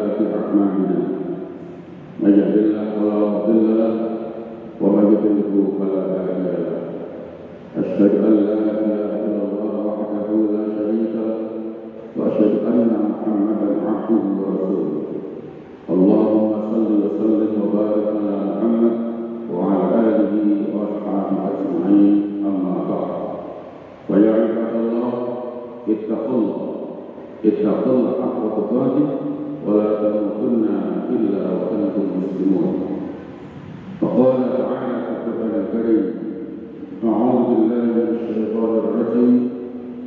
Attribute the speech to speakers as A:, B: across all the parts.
A: سيئات أعمالنا من يهد الله فلا مضل له ومن يضلل فلا هادي له أشهد أن لا إله إلا الله وحده لا شريك له وأشهد أن محمدا عبده ورسوله اللهم صل وسلم وبارك على محمد وعلى آله وأصحابه أجمعين أما بعد فيا عباد الله اتقوا الله حق تقاته ولا تموتن إلا وأنتم مسلمون فقال تعالى في القرآن الكريم أعوذ بالله من الشيطان الرجيم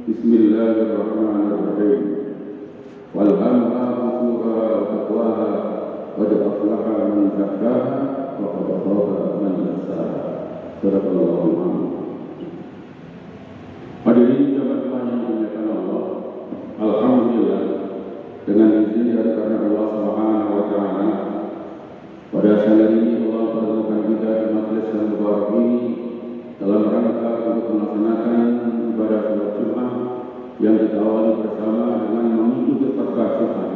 A: بسم الله الرحمن الرحيم والهمها فجورها وتقواها قد أفلح من زكاها وقد خاب من دساها صدق الله العظيم. Hadirin jamaah yang dimuliakan Allah, alhamdulillah dengan izin dari Allah Subhanahu wa taala pada siang ini Allah pertemukan kita di majelis yang mubarak ini dalam rangka untuk melaksanakan ibadah salat Jumat yang kita awali bersama dengan mengikuti khutbah Jumat,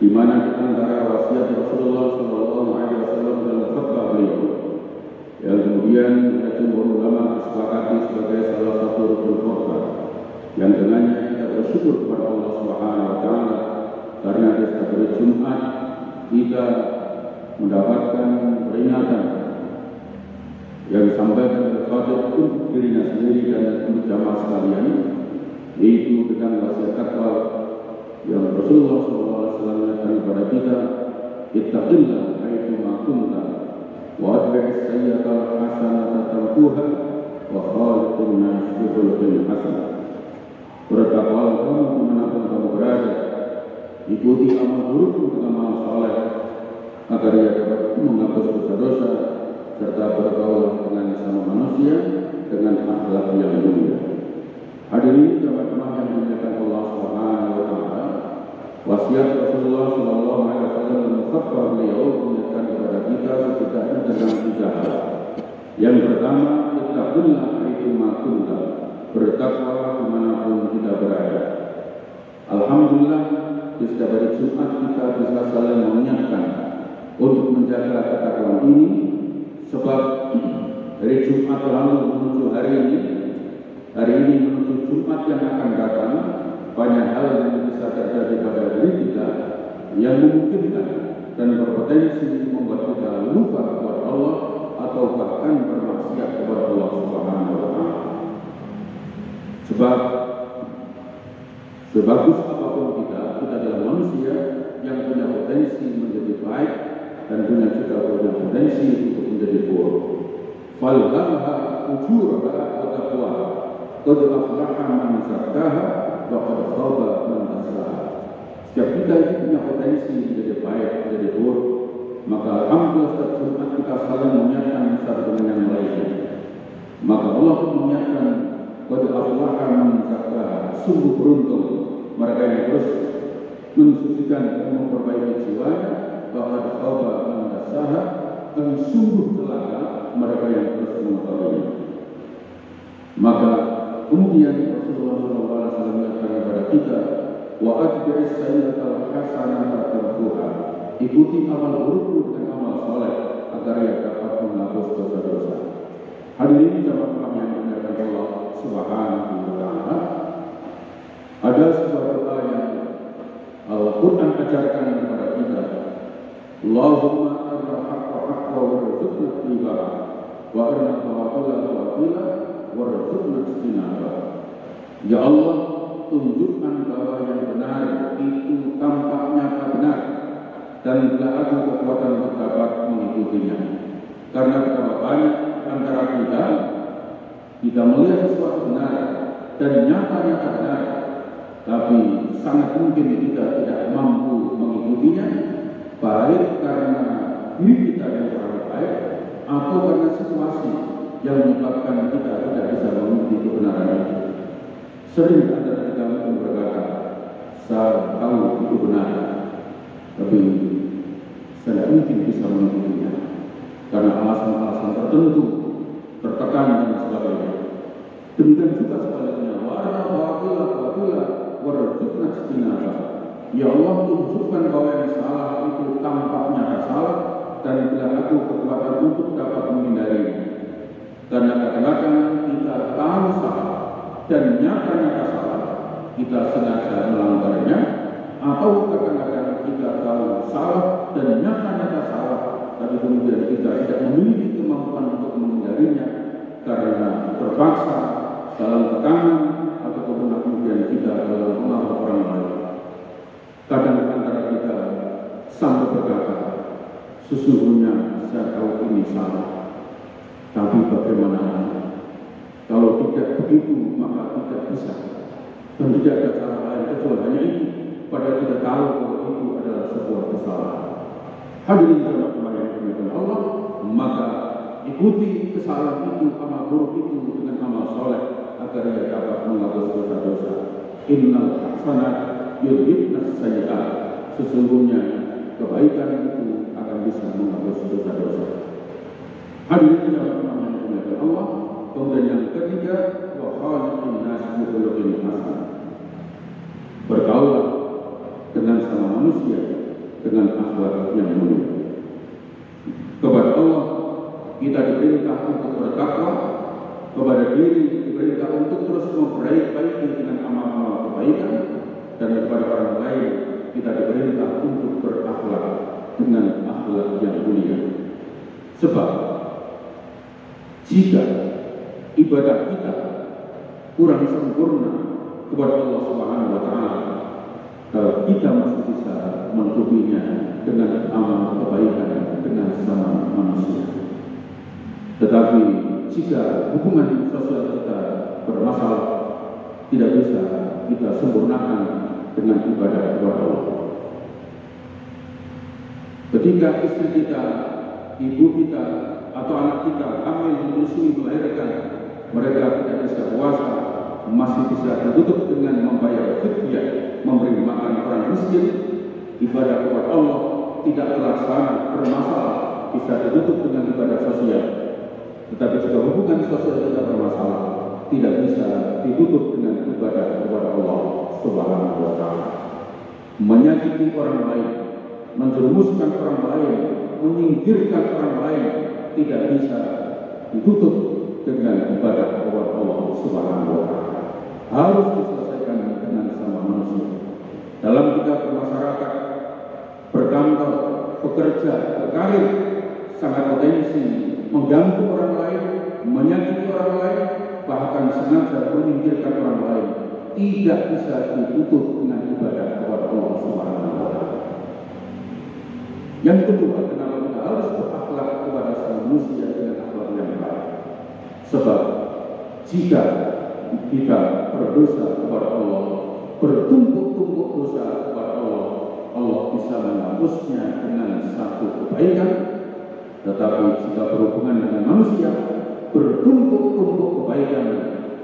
A: di mana di antara wasiat Rasulullah SAW dalam khutbah beliau yang kemudian jumhur ulama disepakati sebagai salah satu rukun khutbah yang dengannya kita bersyukur kepada Allah Subhanahu wa taala karena di setiap hari Jumat kita mendapatkan peringatan yang disampaikan oleh Khatib untuk dirinya sendiri dan untuk jamaah sekalian, yaitu dengan wasiat takwa yang Rasulullah SAW menyatakan kepada kita, ittaqillah haitsu ma kunta wa atbi'is sayyi'ata hasanata tamhuha wa khaliqin nas bi khuluqin hasan. Bertakwalah kamu dimanapun kamu berada, ikuti amal burukmu dengan amal saleh agar ia dapat menghapus dosa-dosa serta bergaul dengan sesama manusia dengan akhlak yang mulia. Hadirin jamaah yang dimuliakan Allah Subhanahu wa taala, wasiat Rasulullah sallallahu alaihi wasallam dalam khutbah beliau mengingatkan kepada kita setidaknya tentang 3 hal. Yang pertama, ittaqillah haitsu ma kunta, bertakwa dimanapun kita berada. Alhamdulillah di setiap hari Jumat kita bisa saling mengingatkan untuk menjaga ketakwaan ini, sebab dari Jumat lalu menuju hari ini menuju Jumat yang akan datang, banyak hal yang bisa terjadi pada diri kita yang memungkinkan dan berpotensi membuat kita lupa kepada Allah atau bahkan bermaksiat kepada Allah Subhanahu wa taala. Sebab sebagus apapun kita adalah manusia yang punya potensi menjadi baik dan punya juga potensi untuk menjadi buruk. Falhamha ujuraha wa taqwaha qad aflaha man zakkaha wa qad khaba man dassaha. Setiap kita itu punya potensi menjadi baik, menjadi buruk, maka alhamdulillah setiap Jumat kita saling mengingatkan satu dengan yang lainnya. Maka Allah pun mengingatkan qad aflaha man zakkaha, sungguh beruntung mereka yang terus mensucikan dan memperbaiki jiwanya, bahwa khaba man dassaha, dan sungguh celaka mereka yang terus mengetahuinya. Maka kemudian Rasulullah SAW mengatakan kepada kita, wa atbi'is sayyi'ata hasanata tamhuha, ikuti amal burukmu dengan amal saleh agar ia dapat menghapus dosa-dosa. Hadirin jamaah yang dimuliakan Allah Subhanahu wa taala, ada sebuah doa yang Al-Quran ajarkan kepada kita, Allahumma arhaqqa haqqa warzuqna ittiba'ah wa arina batila warzuqna ijtinabah. Ya Allah, tunjukkan bahwa yang benar itu tampak nyata benar dan tidak ada kekuatan untuk dapat mengikutinya. Karena betapa banyak antara kita melihat sesuatu benar dan nyata-nyata benar, tapi sangat mungkin kita tidak mampu mengikutinya, baik karena diri kita yang kurang baik atau karena situasi yang menyebabkan kita tidak bisa mengikuti kebenaran itu. Sering ada dari kami yang berkata, saya tahu itu benar, tapi saya tidak mungkin bisa mengikutinya karena alasan-alasan tertentu, tertekan dan sebagainya. Demikian juga sebaliknya, warna batila warzuqna ijtinabah. Ya Allah, tunjukkan bahwa yang salah itu tampaknya salah, dan bila aku kekuatan untuk dapat menghindarinya. Karena kadang-kadang kita tahu salah dan nyata-nyata salah, kita sengaja melanggarnya, atau kadang-kadang kita tahu salah dan nyata-nyata salah, tapi kemudian kita tidak memiliki kemampuan untuk menghindarinya karena terpaksa dalam tekanan atau kemudian kita dalam pengaruh orang lain. Kadang antara kita sampai berkata, sesungguhnya saya tahu ini salah, tapi bagaimana kalau tidak begitu maka tidak bisa, dan tidak ada cara lain kecuali hanya itu, padahal kita tahu bahwa itu adalah sebuah kesalahan. Hadirin jemaah yang dimuliakan Allah, maka ikuti kesalahan itu, amal buruk itu dengan amal soleh agar ia dapat menghapus dosa-dosa. Innal hasanat yudhibnas sayyi'at. Sesungguhnya kebaikan itu akan bisa menghapus dosa-dosa. Hadirin jemaah yang dimuliakan Allah, kemudian yang ketiga, wa khaliqin nas bi khuluqin hasan. Bergaulah dengan sama manusia dengan akhlak yang mulia. Kepada Allah kita diperintah untuk bertakwa, kepada diri diperintah untuk terus memperbaiki dengan amal-amal kebaikan, dan kepada orang lain kita diperintah untuk berakhlak dengan akhlak yang mulia. Sebab jika ibadah kita kurang sempurna kepada Allah Subhanahu wa Ta'ala, kita masih bisa menutupinya dengan amal kebaikan dengan sama manusia. Tetapi jika hubungan sosial kita bermasalah, tidak bisa kita sempurnakan dengan ibadah kepada Allah. Ketika istri kita, ibu kita, atau anak kita hamil, menyusui, melahirkan, mereka tidak bisa puasa, masih bisa ditutup dengan membayar fidyah, memberi makan orang miskin. Ibadah kepada Allah tidak terlaksana, bermasalah, bisa ditutup dengan ibadah sosial. Tetapi jika hubungan sosial tidak bermasalah, tidak bisa ditutup dengan ibadah kepada Allah Subhanahu wa Ta'ala. Menyakiti orang lain, menjerumuskan orang lain, menyingkirkan orang lain, tidak bisa ditutup dengan ibadah kepada Allah Subhanahu wa Ta'ala. Harus diselesaikan dengan sama manusia. Dalam kita bermasyarakat, berkantor, bekerja, berkarir, sangat potensi mengganggu orang lain, menyakiti orang lain, bahkan sengaja menyingkirkan orang lain. Tidak bisa ditutup dengan ibadah kepada Allah Subhanahu wa Ta'ala. Yang kedua, kenapa kita harus berakhlak kepada sama manusia dengan akhlak yang baik? Sebab jika kita berdosa kepada Allah, bertumpuk-tumpuk dosa kepada Allah, Allah bisa menghapusnya dengan satu kebaikan. Tetapi jika berhubungan dengan manusia, bertumpuk-tumpuk kebaikan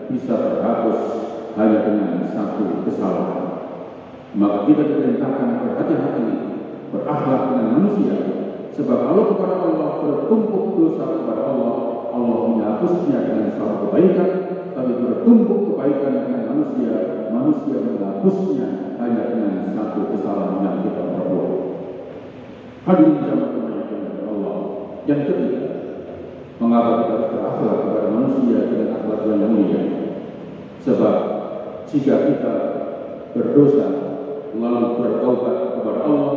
A: bisa terhapus hanya dengan satu kesalahan. Maka kita diperintahkan berhati-hati berakhlak dengan manusia. Sebab kalau kepada Allah bertumpuk dosa kepada Allah, Allah menghapusnya dengan satu kebaikan. Tapi bertumpuk kebaikan dengan manusia, manusia menghapusnya hanya dengan satu kesalahan yang kita perbuat. Hadirin jemaah yang Allah, yang ketiga, mengapa kita harus berakhlak kepada manusia dengan akhlak yang mulia? Sebab jika kita berdosa lalu bertaubat kepada Allah,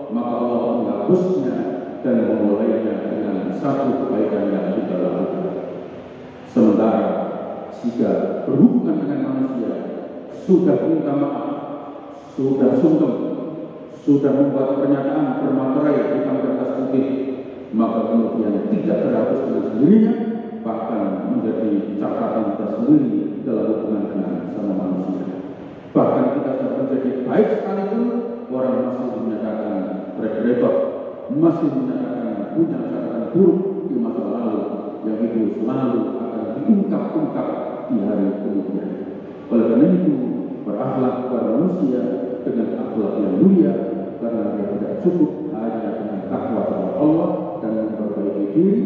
A: maka Allah menghapusnya dan memulainya dengan satu kebaikan yang kita lakukan. Sementara jika berhubungan dengan manusia, sudah minta maaf, sudah sungkem, sudah membuat pernyataan bermaterai di kertas putih, maka kemudian tidak terhapus dengan sendirinya, bahkan menjadi catatan kita sendiri dalam hubungan dengan sama manusia. Bahkan kita sudah menjadi baik sekalipun, orang masih menyatakan track record, masih menyatakan punya catatan buruk di masa lalu, yang itu selalu akan diungkap-ungkap di hari kemudian. Oleh karena itu, berakhlak kepada manusia dengan akhlak yang mulia, karena dia tidak cukup hanya dengan takwa kepada Allah dan memperbaiki diri,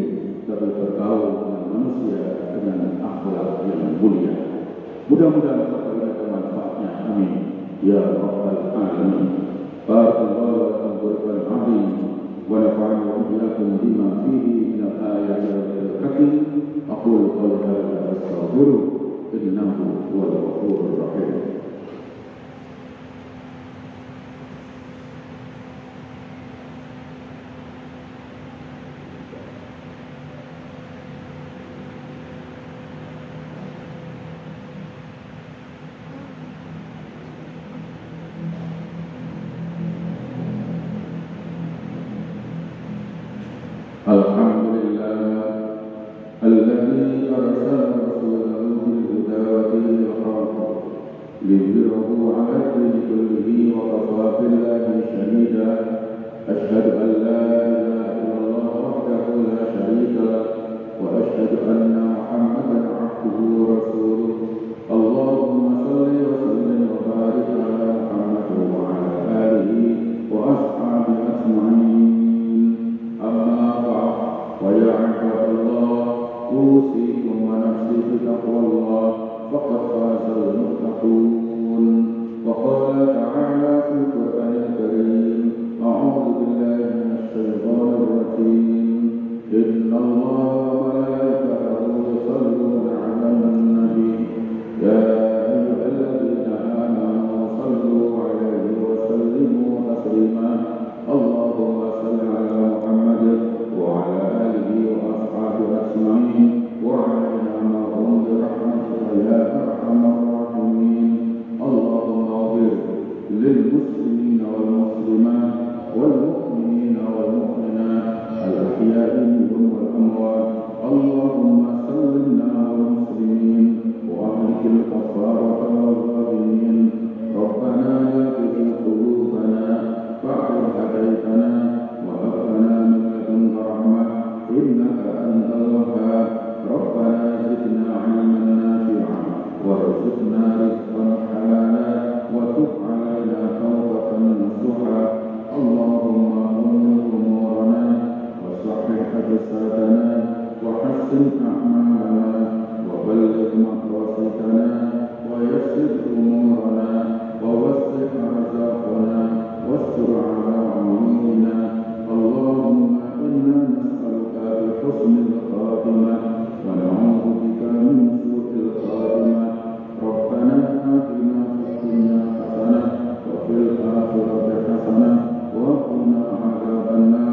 A: tapi bergaul dengan manusia dengan akhlak yang mulia. Mudah-mudahan kita bermanfaatnya. Amin. Ya Rabbal Alamin. بارك الله لكم بالقرآن العظيم ونفعني وإياكم بما فيه من الآيات والحكيم. أقول قولي هذا وأستغفره إنه هو الغفور الرحيم. Alhamdulillah alladzi arsala rasulahu bil huda wa dinil haqq liyudhhirahu 'ala dini kullihi wa kafa billahi shahida. Asyhadu an la ilaha illallah wahdahu la syarika lah wa asyhadu anna Muhammadan 'abduhu wa rasuluh. Allahumma shalli wa sallim wa barik 'ala Muhammad wa 'ala alihi wa ashabihi ajma'in. ويا عباد الله أوصيكم ونفسي بتقوى الله فقد فاز المتقون. وقال تعالى في القرآن الكريم: أعوذ بالله من الشيطان الرجيم. إن الله وملائكته يصلون على النبي يا أيها الذين آمنوا صلوا عليه وسلموا تسليما. اللهم صل على محمد وعلى آله وأصحابه أجمعين وعلينا معهم برحمتك يا أرحم الراحمين. اللهم اغفر للمسلمين والمسلمات والمؤمنين والمؤمنات الأحياء منهم والأموات. اللهم سلمنا والمسلمين وأهلك الكفارة والظالمين. ربنا لا تزغ قلوبنا بعد إذ هديتنا وهب لنا من لدنك رحمة إنك أنت الوهاب. ربنا زدنا علما نافعا وارزقنا رزقا حلالا وتب علينا توبة نصوحا. اللهم أمر أمورنا وصحح أجسادنا وحسن أعمالنا وبلغ مقاصدنا ويسر أمورنا ووسع أرزاقنا واستر على عيوننا. اللهم إنا نسألك بحسن الخاتمة ونعوذ بك من سوء الخاتمة. ربنا آتنا في الدنيا حسنة وفي الآخرة حسنة وقنا عذاب النار.